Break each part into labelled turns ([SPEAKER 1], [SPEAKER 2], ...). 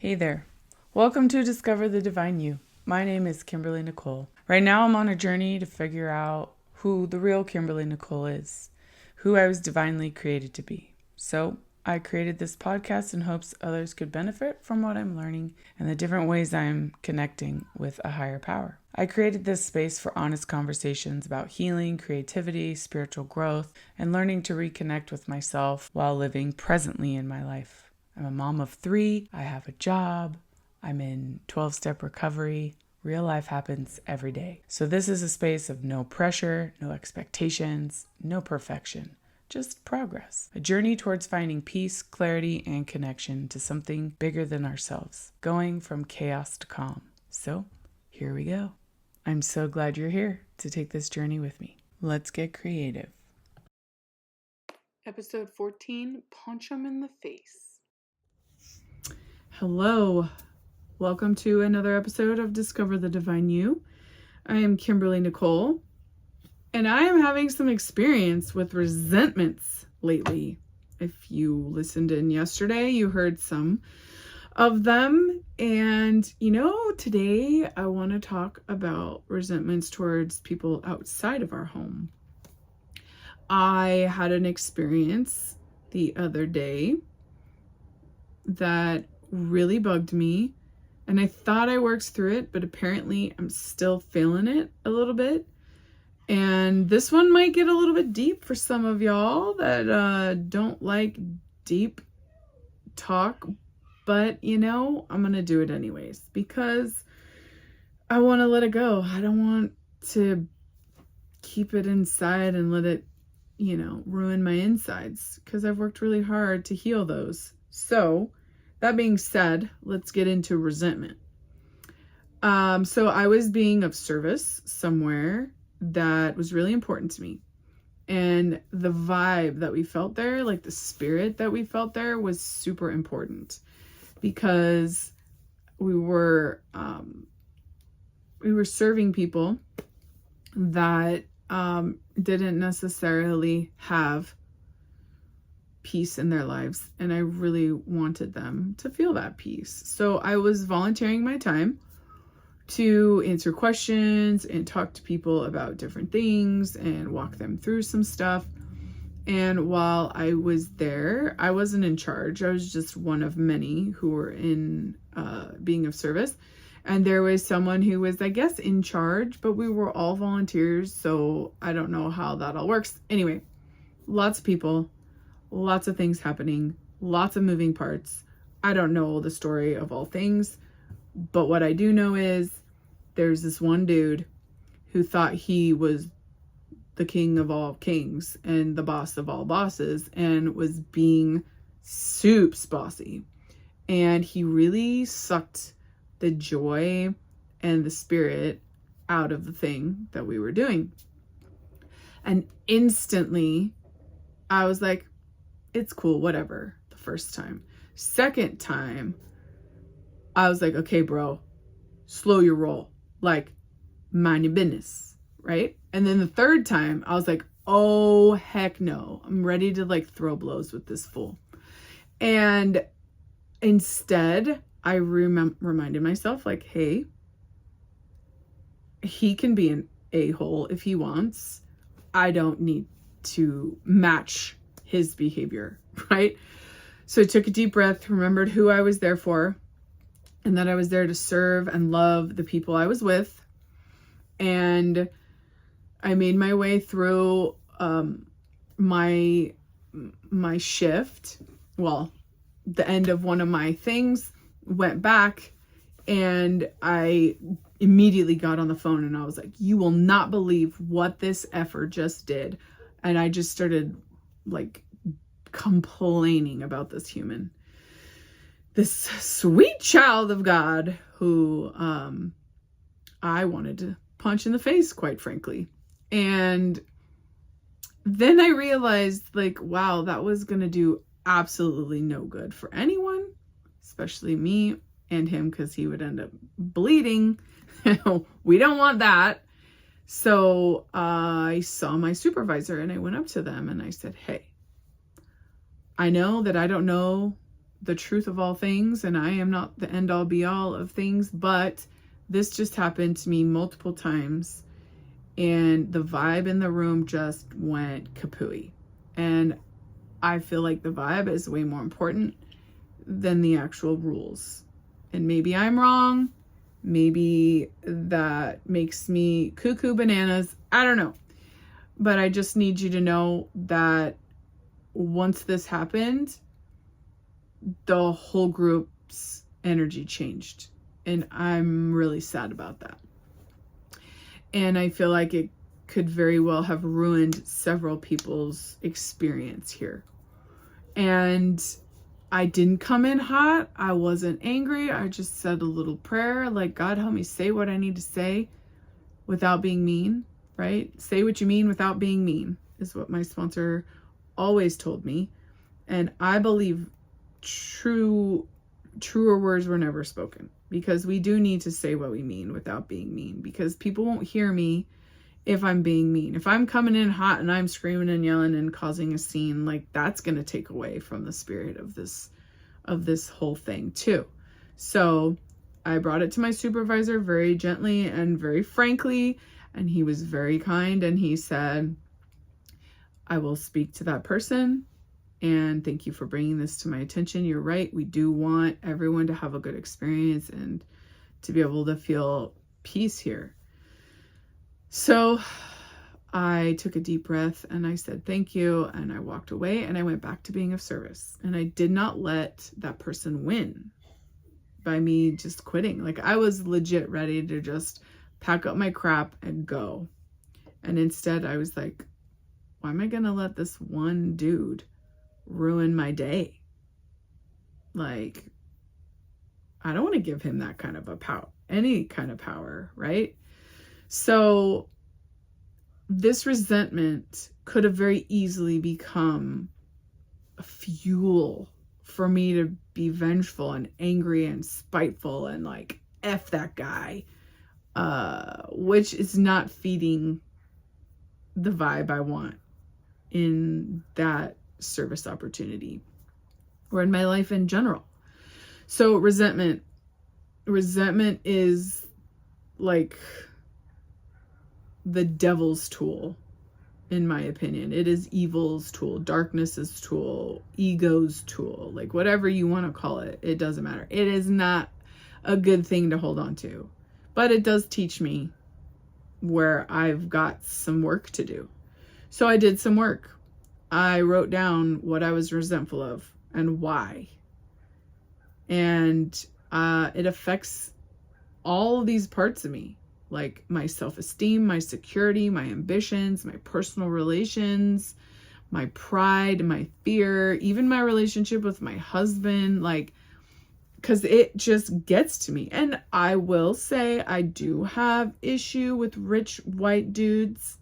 [SPEAKER 1] Hey there. Welcome to Discover the Divine You. My name is Kimberly Nicole. Right now I'm on a journey to figure out who the real Kimberly Nicole is, who I was divinely created to be. So I created this podcast in hopes others could benefit from what I'm learning and the different ways I'm connecting with a higher power. I created this space for honest conversations about healing, creativity, spiritual growth, and learning to reconnect with myself while living presently in my life. I'm a mom of 3. I have a job. I'm in 12-step recovery. Real life happens every day. So this is a space of no pressure, no expectations, no perfection, just progress. A journey towards finding peace, clarity, and connection to something bigger than ourselves, going from chaos to calm. So here we go. I'm so glad you're here to take this journey with me. Let's get creative. Episode 14, Punch 'em in the Face. Hello, welcome to another episode of Discover the Divine You. I am Kimberly Nicole, and I am having some experience with resentments lately. If you listened in yesterday, you heard some of them. And today I want to talk about resentments towards people outside of our home. I had an experience the other day that really bugged me, and I thought I worked through it, but apparently I'm still feeling it a little bit. And this one might get a little bit deep for some of y'all that don't like deep talk, but I'm gonna do it anyways because I want to let it go. I don't want to keep it inside and let it ruin my insides, because I've worked really hard to heal those. So that being said, let's get into resentment. So I was being of service somewhere that was really important to me. And the vibe that we felt there, like the spirit that we felt there, was super important because we were serving people that didn't necessarily have peace in their lives, and I really wanted them to feel that peace. So I was volunteering my time to answer questions and talk to people about different things and walk them through some stuff. And while I was there, I wasn't in charge. I was just one of many who were in being of service. And there was someone who was, I guess, in charge, but we were all volunteers, so I don't know how that all works. Anyway, lots of people, lots of things happening, lots of moving parts. I don't know the story of all things, but what I do know is there's this one dude who thought he was the king of all kings and the boss of all bosses and was being soups bossy. And he really sucked the joy and the spirit out of the thing that we were doing. And instantly I was like, it's cool, whatever, the first time. Second time, I was like, okay, bro, slow your roll. Like, mind your business, right? And then the third time, I was like, oh, heck no. I'm ready to throw blows with this fool. And instead, I reminded myself, hey, he can be an a-hole if he wants. I don't need to match his behavior, right? So I took a deep breath, remembered who I was there for, and that I was there to serve and love the people I was with. And I made my way through my shift. Well, the end of one of my things, went back, and I immediately got on the phone and I was like, you will not believe what this effer just did. And I just started complaining about this human, this sweet child of God who I wanted to punch in the face, quite frankly. And then I realized wow, that was gonna do absolutely no good for anyone, especially me and him, because he would end up bleeding. We don't want that. So I saw my supervisor and I went up to them and I said, hey, I know that I don't know the truth of all things, and I am not the end all be all of things, but this just happened to me multiple times, and the vibe in the room just went kapooey. And I feel like the vibe is way more important than the actual rules. And maybe I'm wrong. Maybe that makes me cuckoo bananas. I don't know. But I just need you to know that once this happened, the whole group's energy changed. And I'm really sad about that. And I feel like it could very well have ruined several people's experience here. And I didn't come in hot. I wasn't angry. I just said a little prayer, like, God, help me say what I need to say without being mean, right? Say what you mean without being mean is what my sponsor always told me. And I believe truer words were never spoken, because we do need to say what we mean without being mean, because people won't hear me if I'm being mean. If I'm coming in hot and I'm screaming and yelling and causing a scene, like, that's going to take away from the spirit of this whole thing too. So I brought it to my supervisor very gently and very frankly, and he was very kind, and he said, I will speak to that person, and thank you for bringing this to my attention. You're right. We do want everyone to have a good experience and to be able to feel peace here. So I took a deep breath and I said, thank you. And I walked away and I went back to being of service. And I did not let that person win by me just quitting. Like, I was legit ready to just pack up my crap and go. And instead I was like, why am I going to let this one dude ruin my day? Like, I don't want to give him that kind of a any kind of power, right? So this resentment could have very easily become a fuel for me to be vengeful and angry and spiteful and like, F that guy, which is not feeding the vibe I want in that service opportunity or in my life in general. So resentment is like the devil's tool, in my opinion. It is evil's tool, darkness's tool, ego's tool, like whatever you want to call it. It doesn't matter. It is not a good thing to hold on to, but it does teach me where I've got some work to do. So I did some work. I wrote down what I was resentful of and why. And it affects all of these parts of me, like my self-esteem, my security, my ambitions, my personal relations, my pride, my fear, even my relationship with my husband, like, because it just gets to me. And I will say I do have issue with rich white dudes.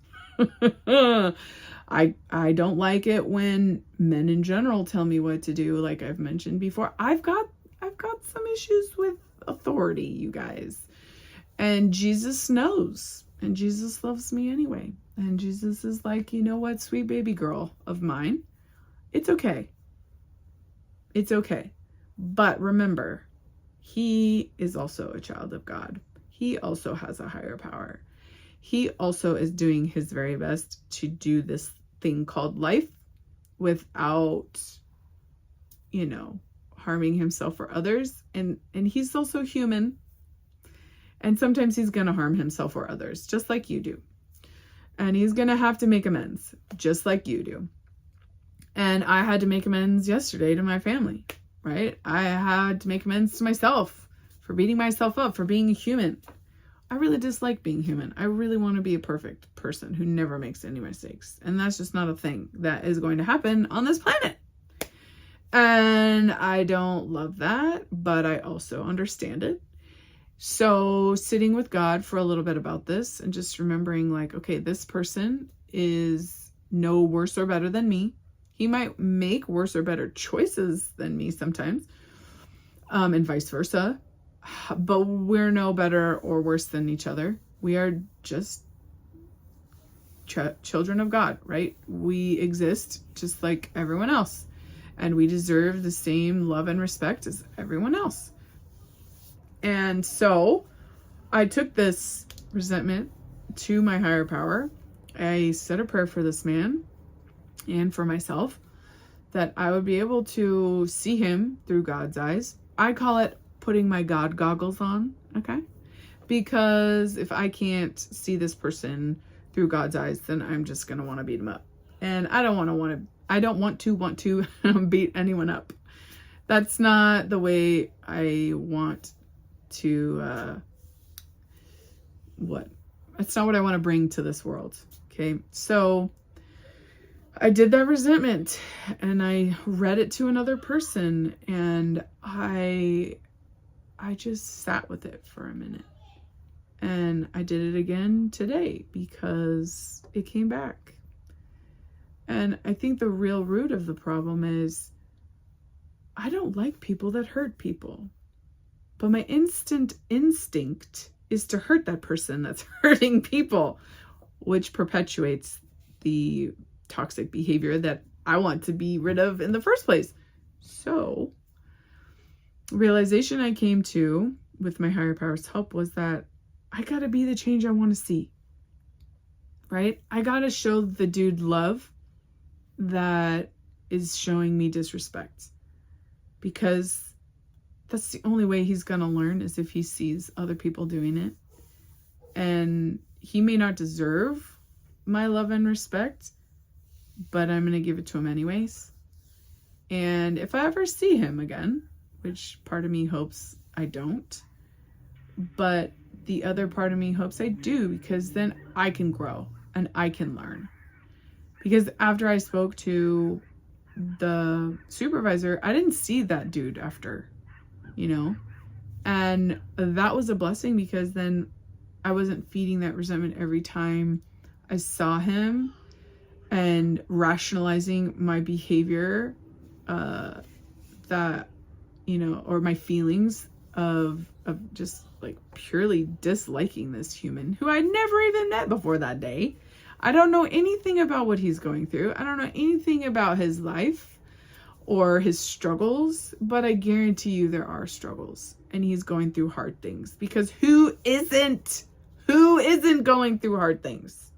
[SPEAKER 1] I don't like it when men in general tell me what to do. Like I've mentioned before, I've got some issues with authority, you guys. And Jesus knows, and Jesus loves me anyway. And Jesus is like, you know what, sweet baby girl of mine, it's okay. It's okay. But remember, he is also a child of God. He also has a higher power. He also is doing his very best to do this thing called life without, harming himself or others. And he's also human. And sometimes he's going to harm himself or others, just like you do. And he's going to have to make amends, just like you do. And I had to make amends yesterday to my family, right? I had to make amends to myself for beating myself up, for being human. I really dislike being human. I really want to be a perfect person who never makes any mistakes. And that's just not a thing that is going to happen on this planet. And I don't love that, but I also understand it. So sitting with God for a little bit about this and just remembering like, okay, this person is no worse or better than me. He might make worse or better choices than me sometimes, and vice versa. But we're no better or worse than each other. We are just children of God, right? We exist just like everyone else. and we deserve the same love and respect as everyone else. And so I took this resentment to my higher power. I said a prayer for this man and for myself that I would be able to see him through God's eyes. I call it putting my God goggles on, okay? Because if I can't see this person through God's eyes, then I'm just going to want to beat him up. And I don't want to beat anyone up. That's not the way I want to, That's not what I want to bring to this world. Okay. So I did that resentment and I read it to another person, and I just sat with it for a minute. And I did it again today because it came back. And I think the real root of the problem is I don't like people that hurt people. But my instinct is to hurt that person that's hurting people, which perpetuates the toxic behavior that I want to be rid of in the first place. So, realization I came to with my higher power's help was that I got to be the change I want to see, right? I got to show the dude love that is showing me disrespect, because that's the only way he's going to learn, is if he sees other people doing it. And he may not deserve my love and respect, but I'm going to give it to him anyways. And if I ever see him again, which part of me hopes I don't, but the other part of me hopes I do, because then I can grow and I can learn. Because after I spoke to the supervisor, I didn't see that dude after, and that was a blessing, because then I wasn't feeding that resentment every time I saw him and rationalizing my behavior, that, or my feelings of just like purely disliking this human who I never even met before that day. I don't know anything about what he's going through. I don't know anything about his life or his struggles, but I guarantee you there are struggles, and he's going through hard things, because who isn't going through hard things?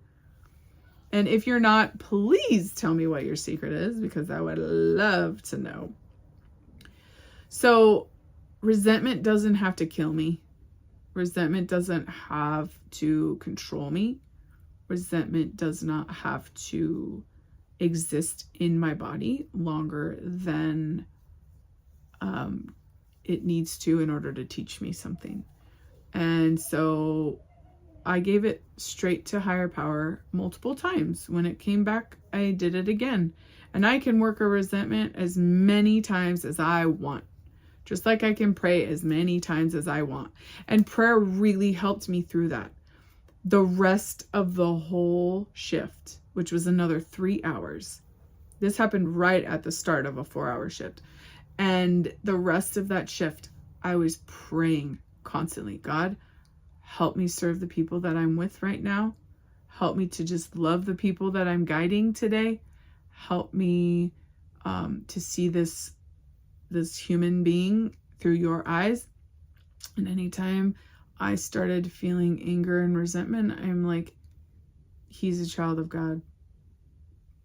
[SPEAKER 1] And if you're not, please tell me what your secret is, because I would love to know. So resentment doesn't have to kill me. Resentment doesn't have to control me. Resentment does not have to exist in my body longer than it needs to in order to teach me something. And so I gave it straight to higher power multiple times. When it came back, I did it again. And I can work a resentment as many times as I want, just like I can pray as many times as I want. And prayer really helped me through that. The rest of the whole shift, which was another 3 hours. This happened right at the start of a 4-hour shift. And the rest of that shift, I was praying constantly, God, help me serve the people that I'm with right now. Help me to just love the people that I'm guiding today. Help me to see this human being through your eyes. And anytime I started feeling anger and resentment, I'm like, he's a child of God,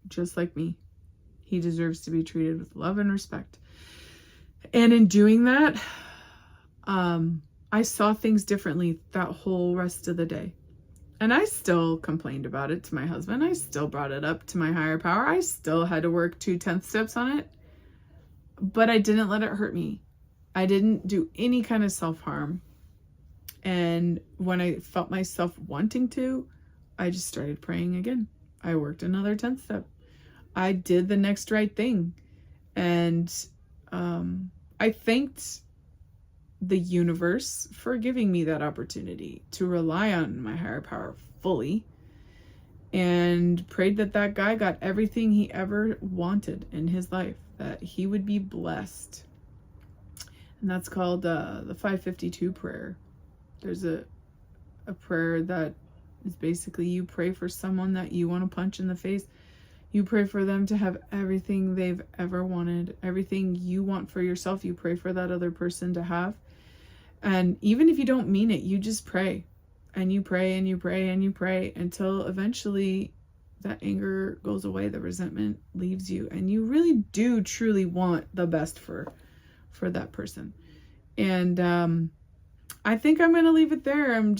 [SPEAKER 1] just like me. He deserves to be treated with love and respect. And in doing that, I saw things differently that whole rest of the day. And I still complained about it to my husband. I still brought it up to my higher power. I still had to work 2 10th steps on it. But I didn't let it hurt me. I didn't do any kind of self-harm. And when I felt myself wanting to, I just started praying again. I worked another 10th step. I did the next right thing. And I thanked the universe for giving me that opportunity to rely on my higher power fully, and prayed that that guy got everything he ever wanted in his life, that he would be blessed. And that's called the 552 prayer. There's a prayer that is basically you pray for someone that you want to punch in the face. You pray for them to have everything they've ever wanted, everything you want for yourself. You pray for that other person to have. And even if you don't mean it, you just pray. And you pray and you pray and you pray until eventually that anger goes away, the resentment leaves you, and you really do truly want the best for that person. And I think I'm going to leave it there. I'm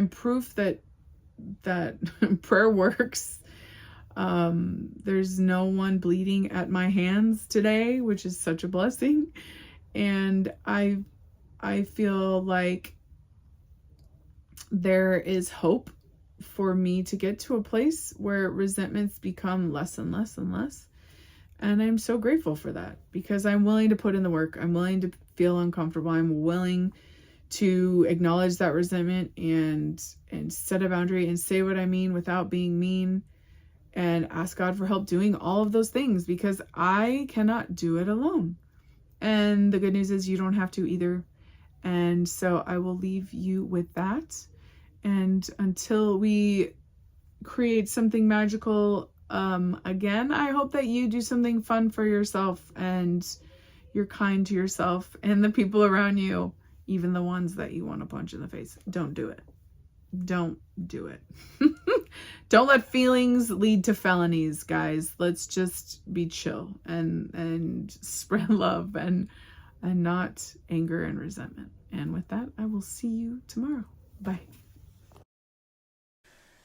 [SPEAKER 1] proof that prayer works. There's no one bleeding at my hands today, which is such a blessing. And I feel like there is hope for me to get to a place where resentments become less and less and less. And I'm so grateful for that, because I'm willing to put in the work. I'm willing to feel uncomfortable. I'm willing to acknowledge that resentment and set a boundary and say what I mean without being mean, and ask God for help doing all of those things, because I cannot do it alone. And the good news is you don't have to either. And so I will leave you with that. And until we create something magical again, I hope that you do something fun for yourself and you're kind to yourself and the people around you, even the ones that you want to punch in the face. Don't do it. Don't do it. Don't let feelings lead to felonies, guys. Let's just be chill and spread love and not anger and resentment. And with that, I will see you tomorrow. Bye.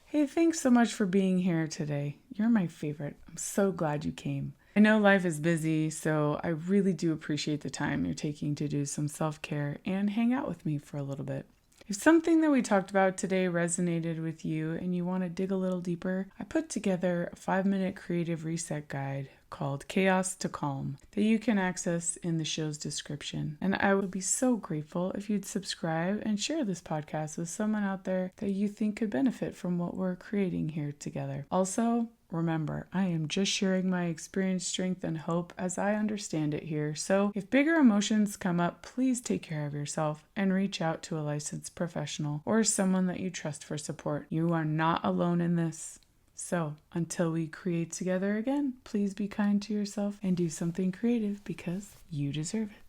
[SPEAKER 1] Hey, thanks so much for being here today. You're my favorite. I'm so glad you came. I know life is busy, so I really do appreciate the time you're taking to do some self-care and hang out with me for a little bit. If something that we talked about today resonated with you and you want to dig a little deeper, I put together a 5-minute creative reset guide called Chaos to Calm that you can access in the show's description. And I would be so grateful if you'd subscribe and share this podcast with someone out there that you think could benefit from what we're creating here together. Also, remember, I am just sharing my experience, strength, and hope as I understand it here. So if bigger emotions come up, please take care of yourself and reach out to a licensed professional or someone that you trust for support. You are not alone in this. So until we create together again, please be kind to yourself and do something creative, because you deserve it.